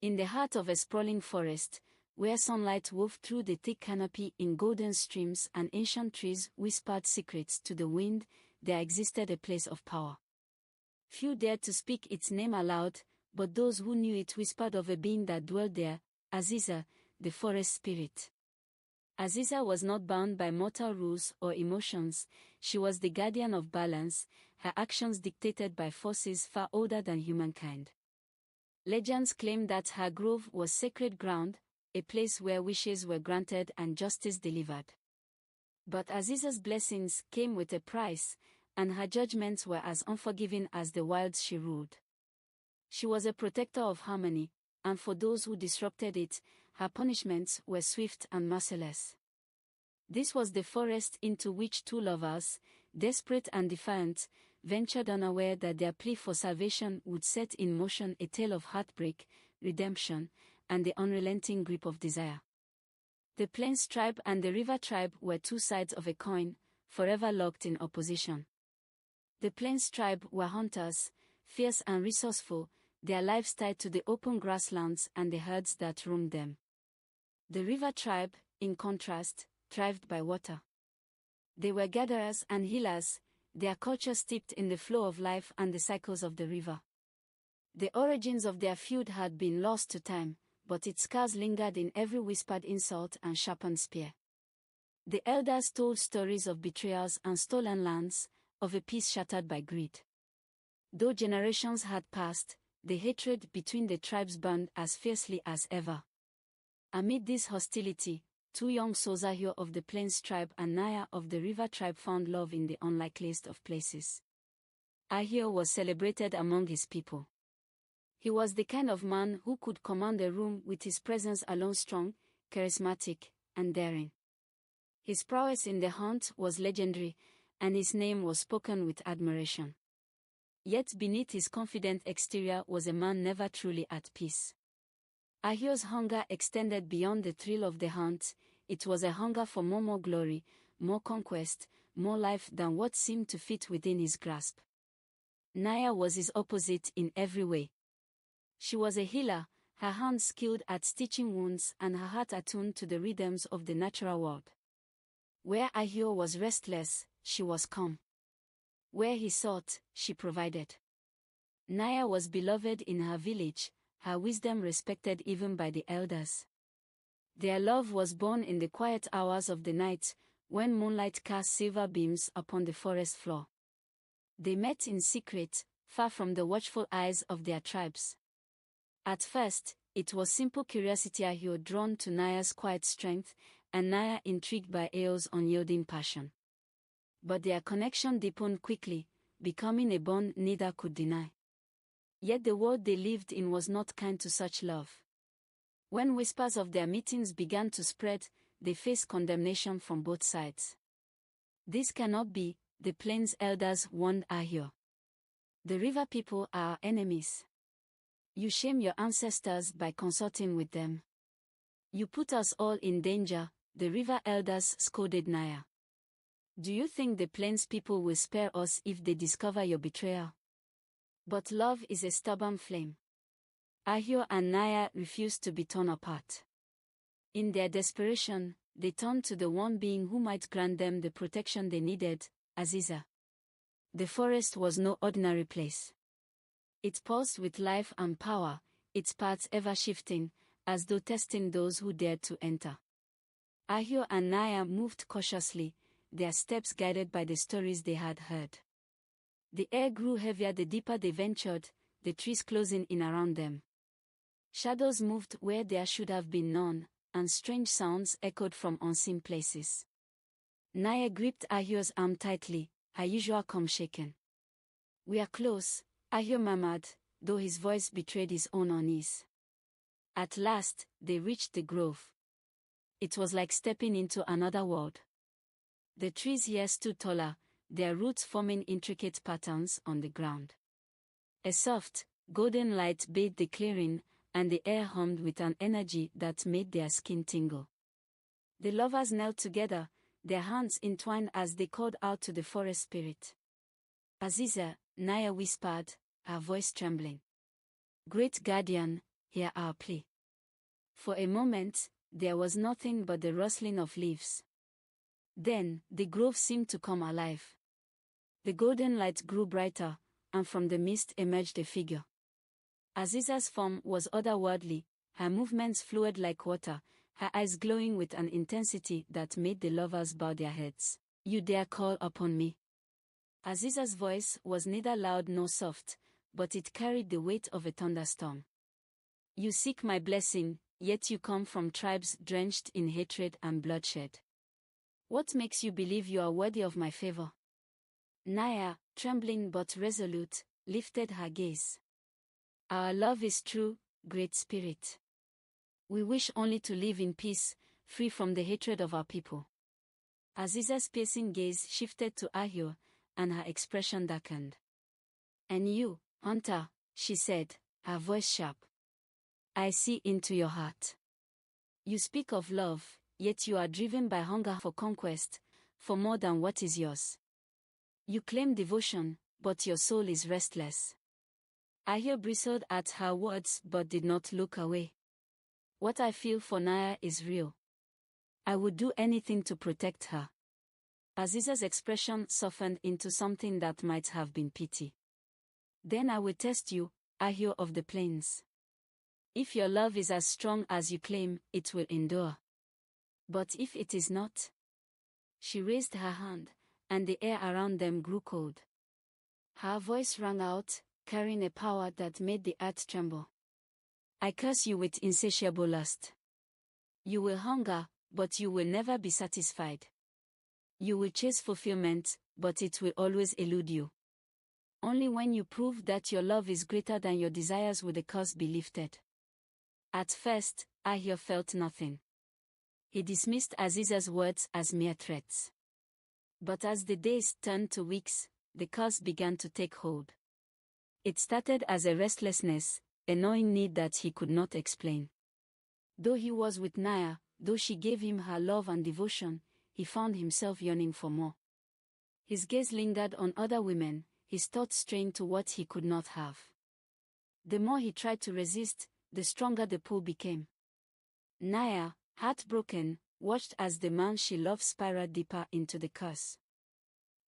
In the heart of a sprawling forest, where sunlight wove through the thick canopy in golden streams and ancient trees whispered secrets to the wind, there existed a place of power. Few dared to speak its name aloud, but those who knew it whispered of a being that dwelt there, Aziza, the forest spirit. Aziza was not bound by mortal rules or emotions. She was the guardian of balance, her actions dictated by forces far older than humankind. Legends claim that her grove was sacred ground, a place where wishes were granted and justice delivered. But Aziza's blessings came with a price, and her judgments were as unforgiving as the wilds she ruled. She was a protector of harmony, and for those who disrupted it, her punishments were swift and merciless. This was the forest into which two lovers, desperate and defiant, ventured unaware that their plea for salvation would set in motion a tale of heartbreak, redemption, and the unrelenting grip of desire. The Plains tribe and the River tribe were two sides of a coin, forever locked in opposition. The Plains tribe were hunters, fierce and resourceful, their lives tied to the open grasslands and the herds that roamed them. The River tribe, in contrast, thrived by water. They were gatherers and healers, their culture steeped in the flow of life and the cycles of the river. The origins of their feud had been lost to time, but its scars lingered in every whispered insult and sharpened spear. The elders told stories of betrayals and stolen lands, of a peace shattered by greed. Though generations had passed, the hatred between the tribes burned as fiercely as ever. Amid this hostility, two young souls, Ahio of the Plains tribe and Naya of the River tribe, found love in the unlikeliest of places. Ahio was celebrated among his people. He was the kind of man who could command a room with his presence alone, strong, charismatic, and daring. His prowess in the hunt was legendary, and his name was spoken with admiration. Yet beneath his confident exterior was a man never truly at peace. Ahio's hunger extended beyond the thrill of the hunt. It was a hunger for more glory, more conquest, more life than what seemed to fit within his grasp. Naya was his opposite in every way. She was a healer, her hands skilled at stitching wounds and her heart attuned to the rhythms of the natural world. Where Ahio was restless, she was calm. Where he sought, she provided. Naya was beloved in her village, her wisdom respected even by the elders. Their love was born in the quiet hours of the night, when moonlight cast silver beams upon the forest floor. They met in secret, far from the watchful eyes of their tribes. At first, it was simple curiosity, Ahio drawn to Naya's quiet strength, and Naya intrigued by Ahio's unyielding passion. But their connection deepened quickly, becoming a bond neither could deny. Yet the world they lived in was not kind to such love. When whispers of their meetings began to spread, they faced condemnation from both sides. This cannot be, the Plains elders warned Ahio. The River people are our enemies. You shame your ancestors by consorting with them. You put us all in danger, the River elders scolded Naya. Do you think the Plains people will spare us if they discover your betrayal? But love is a stubborn flame. Ahio and Naya refused to be torn apart. In their desperation, they turned to the one being who might grant them the protection they needed, Aziza. The forest was no ordinary place. It pulsed with life and power, its paths ever shifting, as though testing those who dared to enter. Ahio and Naya moved cautiously, their steps guided by the stories they had heard. The air grew heavier the deeper they ventured, the trees closing in around them. Shadows moved where there should have been none, and strange sounds echoed from unseen places. Naya gripped Ahio's arm tightly, her usual calm shaken. We are close, Ahio murmured, though his voice betrayed his own unease. At last, they reached the grove. It was like stepping into another world. The trees here stood taller, their roots forming intricate patterns on the ground. A soft, golden light bathed the clearing, and the air hummed with an energy that made their skin tingle. The lovers knelt together, their hands entwined as they called out to the forest spirit. Aziza, Naya whispered, her voice trembling. Great guardian, hear our plea. For a moment, there was nothing but the rustling of leaves. Then, the grove seemed to come alive. The golden light grew brighter, and from the mist emerged a figure. Aziza's form was otherworldly, her movements fluid like water, her eyes glowing with an intensity that made the lovers bow their heads. "You dare call upon me?" Aziza's voice was neither loud nor soft, but it carried the weight of a thunderstorm. "You seek my blessing, yet you come from tribes drenched in hatred and bloodshed. What makes you believe you are worthy of my favor?" Naya, trembling but resolute, lifted her gaze. "Our love is true, Great Spirit. We wish only to live in peace, free from the hatred of our people." Aziza's piercing gaze shifted to Ahio, and her expression darkened. "And you, hunter," she said, her voice sharp. "I see into your heart. You speak of love, yet you are driven by hunger for conquest, for more than what is yours. You claim devotion, but your soul is restless." Ahio bristled at her words but did not look away. "What I feel for Naya is real. I would do anything to protect her." Aziza's expression softened into something that might have been pity. "Then I will test you, Ahio of the plains. If your love is as strong as you claim, it will endure. But if it is not..." She raised her hand, and the air around them grew cold. Her voice rang out, carrying a power that made the earth tremble. "I curse you with insatiable lust. You will hunger, but you will never be satisfied. You will chase fulfillment, but it will always elude you. Only when you prove that your love is greater than your desires will the curse be lifted." At first, Ahio felt nothing. He dismissed Aziza's words as mere threats. But as the days turned to weeks, the curse began to take hold. It started as a restlessness, a gnawing need that he could not explain. Though he was with Naya, though she gave him her love and devotion, he found himself yearning for more. His gaze lingered on other women, his thoughts strained to what he could not have. The more he tried to resist, the stronger the pull became. Naya, heartbroken, watched as the man she loved spiraled deeper into the curse.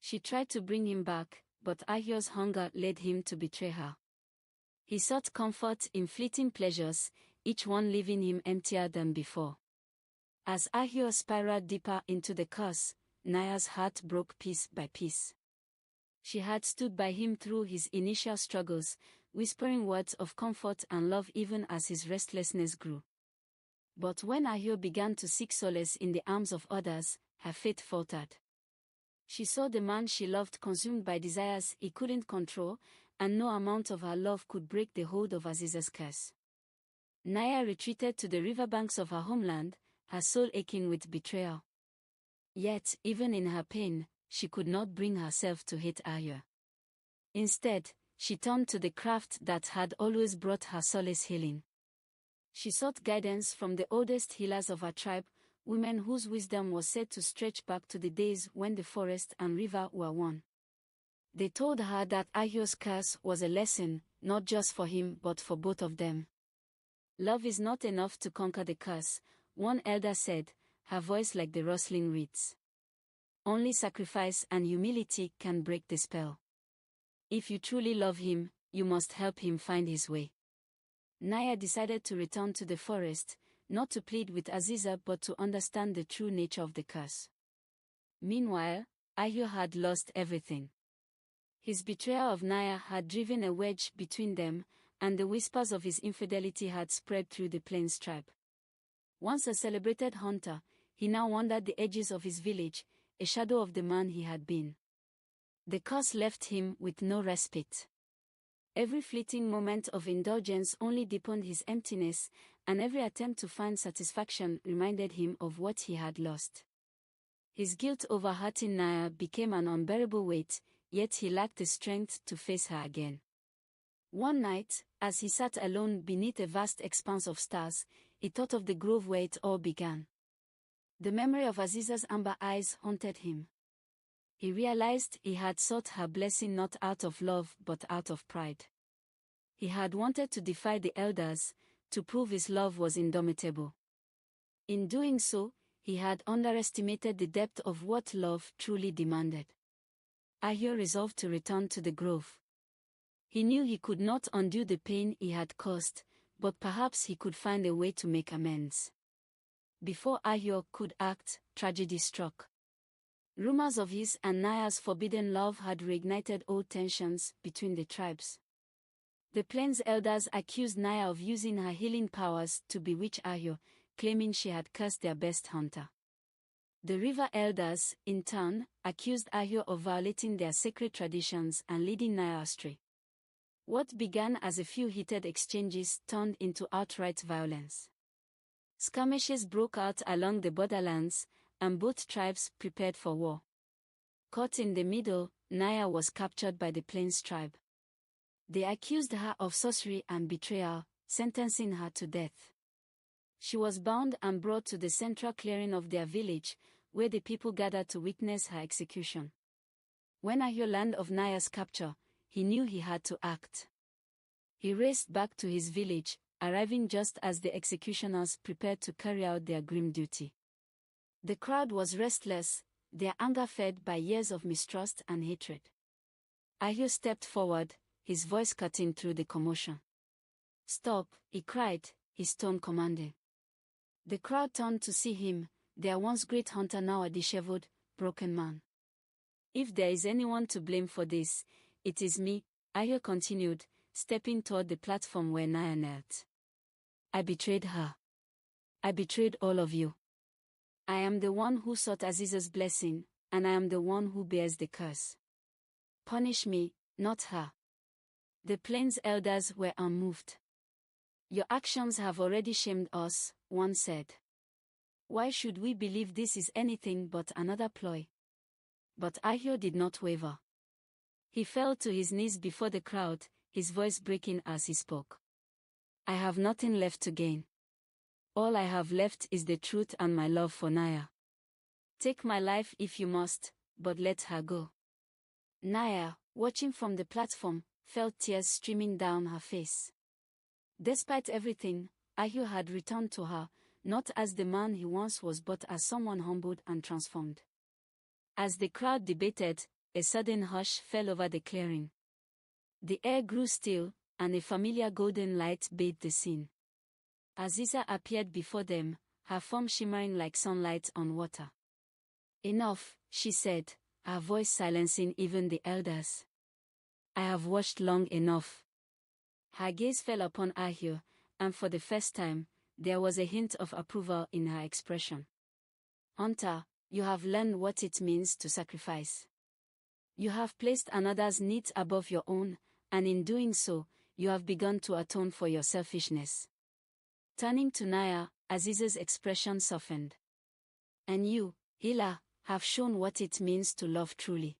She tried to bring him back, but Ahio's hunger led him to betray her. He sought comfort in fleeting pleasures, each one leaving him emptier than before. As Ahio spiraled deeper into the curse, Naya's heart broke piece by piece. She had stood by him through his initial struggles, whispering words of comfort and love even as his restlessness grew. But when Ahio began to seek solace in the arms of others, her faith faltered. She saw the man she loved consumed by desires he couldn't control, and no amount of her love could break the hold of Aziza's curse. Naya retreated to the riverbanks of her homeland, her soul aching with betrayal. Yet, even in her pain, she could not bring herself to hate Ahio. Instead, she turned to the craft that had always brought her solace healing. She sought guidance from the oldest healers of her tribe, women whose wisdom was said to stretch back to the days when the forest and river were one. They told her that Ahio's curse was a lesson, not just for him but for both of them. "Love is not enough to conquer the curse," one elder said, her voice like the rustling reeds. "Only sacrifice and humility can break the spell. If you truly love him, you must help him find his way." Naya decided to return to the forest, not to plead with Aziza but to understand the true nature of the curse. Meanwhile, Ahio had lost everything. His betrayal of Naya had driven a wedge between them, and the whispers of his infidelity had spread through the Plains tribe. Once a celebrated hunter, he now wandered the edges of his village, a shadow of the man he had been. The curse left him with no respite. Every fleeting moment of indulgence only deepened his emptiness, and every attempt to find satisfaction reminded him of what he had lost. His guilt over hurting Naya became an unbearable weight, yet he lacked the strength to face her again. One night, as he sat alone beneath a vast expanse of stars, he thought of the grove where it all began. The memory of Aziza's amber eyes haunted him. He realized he had sought her blessing not out of love but out of pride. He had wanted to defy the elders, to prove his love was indomitable. In doing so, he had underestimated the depth of what love truly demanded. Aiza resolved to return to the grove. He knew he could not undo the pain he had caused, but perhaps he could find a way to make amends. Before Aiza could act, tragedy struck. Rumors of his and Naya's forbidden love had reignited old tensions between the tribes. The Plains elders accused Naya of using her healing powers to bewitch Aiza, claiming she had cursed their best hunter. The river elders, in turn, accused Aiza of violating their sacred traditions and leading Naya astray. What began as a few heated exchanges turned into outright violence. Skirmishes broke out along the borderlands, and both tribes prepared for war. Caught in the middle, Naya was captured by the Plains tribe. They accused her of sorcery and betrayal, sentencing her to death. She was bound and brought to the central clearing of their village, where the people gathered to witness her execution. When Aiza learned of Naya's capture, he knew he had to act. He raced back to his village, arriving just as the executioners prepared to carry out their grim duty. The crowd was restless, their anger fed by years of mistrust and hatred. Aiza stepped forward, his voice cutting through the commotion. "Stop," he cried, his tone commanding. The crowd turned to see him, their once great hunter now a disheveled, broken man. "If there is anyone to blame for this, it is me," Aiza continued, stepping toward the platform where Naya knelt. "I betrayed her. I betrayed all of you. I am the one who sought Aziza's blessing, and I am the one who bears the curse. Punish me, not her." The Plains elders were unmoved. "Your actions have already shamed us," one said. "Why should we believe this is anything but another ploy?" But Aiza did not waver. He fell to his knees before the crowd, his voice breaking as he spoke. "I have nothing left to gain. All I have left is the truth and my love for Naya. Take my life if you must, but let her go." Naya, watching from the platform, felt tears streaming down her face. Despite everything, Aiza had returned to her, not as the man he once was but as someone humbled and transformed. As the crowd debated, a sudden hush fell over the clearing. The air grew still, and a familiar golden light bathed the scene. Aziza appeared before them, her form shimmering like sunlight on water. "Enough," she said, her voice silencing even the elders. "I have watched long enough." Her gaze fell upon Aiza, and for the first time, there was a hint of approval in her expression. "Hunter, you have learned what it means to sacrifice. You have placed another's needs above your own, and in doing so, you have begun to atone for your selfishness." Turning to Naya, Aziza's expression softened. "And you, healer, have shown what it means to love truly.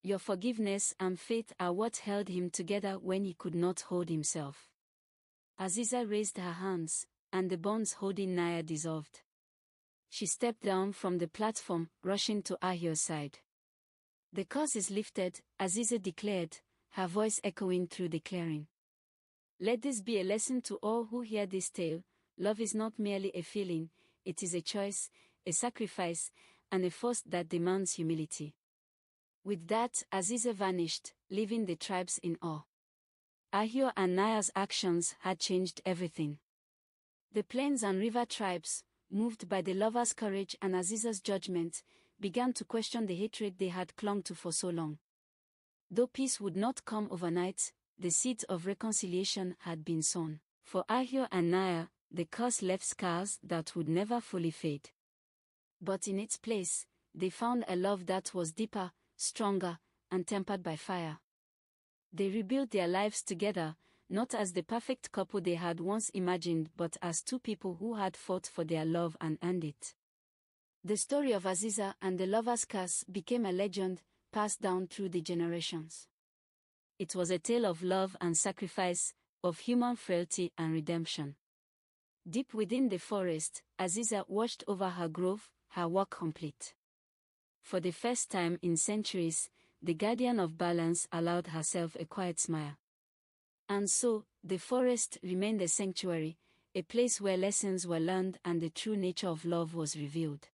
Your forgiveness and faith are what held him together when he could not hold himself." Aziza raised her hands, and the bonds holding Naya dissolved. She stepped down from the platform, rushing to Aiza's side. "The curse is lifted," Aziza declared, her voice echoing through the clearing. "Let this be a lesson to all who hear this tale. Love is not merely a feeling, it is a choice, a sacrifice, and a force that demands humility." With that, Aziza vanished, leaving the tribes in awe. Aiza and Naya's actions had changed everything. The Plains and River tribes, moved by the lover's courage and Aziza's judgment, began to question the hatred they had clung to for so long. Though peace would not come overnight, the seeds of reconciliation had been sown. For Aiza and Naya, the curse left scars that would never fully fade. But in its place, they found a love that was deeper, stronger, and tempered by fire. They rebuilt their lives together, not as the perfect couple they had once imagined but as two people who had fought for their love and earned it. The story of Aziza and the lover's curse became a legend, passed down through the generations. It was a tale of love and sacrifice, of human frailty and redemption. Deep within the forest, Aziza watched over her grove, her work complete. For the first time in centuries, the guardian of balance allowed herself a quiet smile. And so, the forest remained a sanctuary, a place where lessons were learned and the true nature of love was revealed.